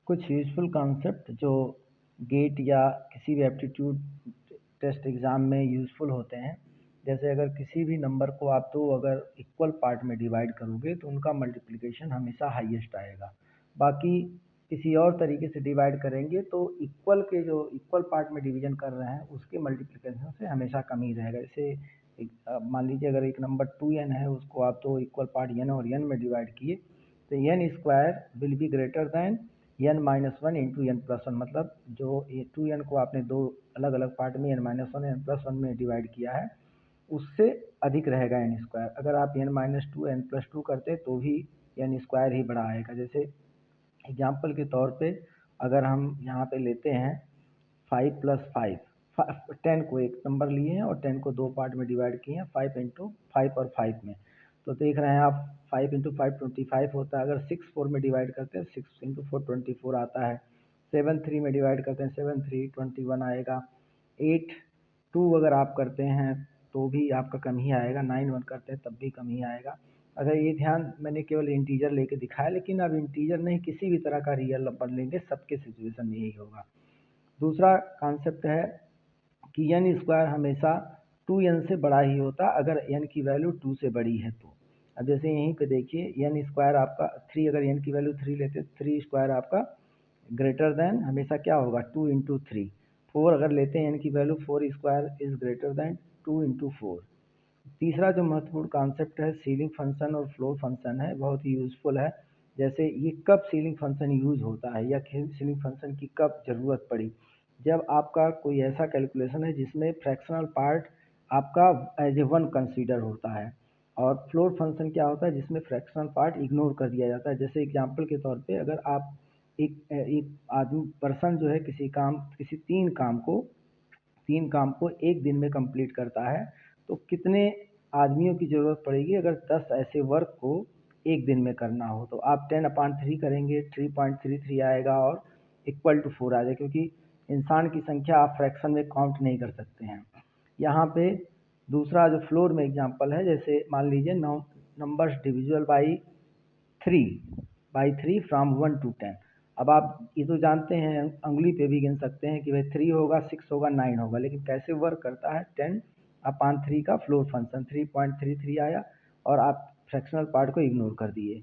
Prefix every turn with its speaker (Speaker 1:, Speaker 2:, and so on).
Speaker 1: कुछ useful concept जो gate या किसी भी एप्टीट्यूड टेस्ट एग्ज़ाम में यूज़फुल होते हैं। जैसे अगर किसी भी नंबर को आप तो अगर इक्वल पार्ट में डिवाइड करोगे तो उनका मल्टीप्लिकेशन हमेशा हाईएस्ट आएगा। बाकी किसी और तरीके से डिवाइड करेंगे तो इक्वल के जो इक्वल पार्ट में डिवीजन कर रहे हैं उसके मल्टीप्लिकेशन से हमेशा कम ही रहेगा। जैसे मान लीजिए अगर एक नंबर 2n है, उसको आप तो इक्वल पार्ट n और n में डिवाइड किए तो n square will be greater than n minus one into n plus one. मतलब जो ये 2n को आपने दो अलग अलग पार्ट में n minus one n plus one में डिवाइड किया है उससे अधिक रहेगा n स्क्वायर। अगर आप n minus two n plus two करते तो भी n स्क्वायर ही बड़ा आएगा। जैसे एग्जाम्पल के तौर पे अगर हम यहाँ पे लेते हैं 5 प्लस 5, 10 को एक नंबर लिए हैं और 10 को दो पार्ट में डिवाइड किए हैं 5 इंटू 5 और 5 में। तो देख रहे हैं आप 5 इंटू 5 25 होता है। अगर 6 4 में डिवाइड करते हैं 6 इंटू 4 24 आता है। 7 3 में डिवाइड करते हैं 7 3 21 आएगा। 8 2 अगर आप करते हैं तो भी आपका कम ही आएगा। 9 1 करते हैं तब भी कम ही आएगा। अगर ये ध्यान, मैंने केवल इंटीजर लेके दिखाया, लेकिन अब इंटीजर नहीं किसी भी तरह का रियल नंबर लेंगे सबके सिचुएशन में यही होगा। दूसरा कॉन्सेप्ट है कि n स्क्वायर हमेशा 2n से बड़ा ही होता अगर n की वैल्यू 2 से बड़ी है तो। अब जैसे यहीं पे देखिए n स्क्वायर आपका 3, अगर n की वैल्यू 3 लेते 3 स्क्वायर आपका ग्रेटर देन हमेशा क्या होगा 2 इंटू 3। 4 अगर लेते हैं n की value 4 square is greater than 2 into 4। तीसरा जो महत्वपूर्ण कॉन्सेप्ट है सीलिंग फंक्शन और फ्लोर फंक्शन है, बहुत ही यूज़फुल है। जैसे ये कब सीलिंग फंक्शन यूज़ होता है या सीलिंग फंक्शन की कब ज़रूरत पड़ी, जब आपका कोई ऐसा कैलकुलेशन है जिसमें फ्रैक्शनल पार्ट आपका एज ए वन कंसीडर होता है, और फ्लोर फंक्शन क्या होता है जिसमें फ्रैक्शनल पार्ट इग्नोर कर दिया जाता है। जैसे एग्जांपल के तौर पे अगर आप एक आदमी पर्सन जो है किसी तीन काम को एक दिन में कंप्लीट करता है तो कितने आदमियों की ज़रूरत पड़ेगी अगर 10 ऐसे वर्क को एक दिन में करना हो। तो आप 10/3 करेंगे 3.33 आएगा और इक्वल टू 4 आ जाएगा, क्योंकि इंसान की संख्या आप फ्रैक्शन में काउंट नहीं कर सकते हैं। यहाँ पे दूसरा जो फ्लोर में एग्जांपल है, जैसे मान लीजिए numbers divisible by three from 1 to 10। अब आप ये तो जानते हैं, उंगली पे भी गिन सकते हैं कि भाई 3 होगा 6 होगा 9 होगा, लेकिन कैसे वर्क करता है 10/3 का फ्लोर फंक्शन 3.33 आया और आप फ्रैक्शनल पार्ट को इग्नोर कर दिए।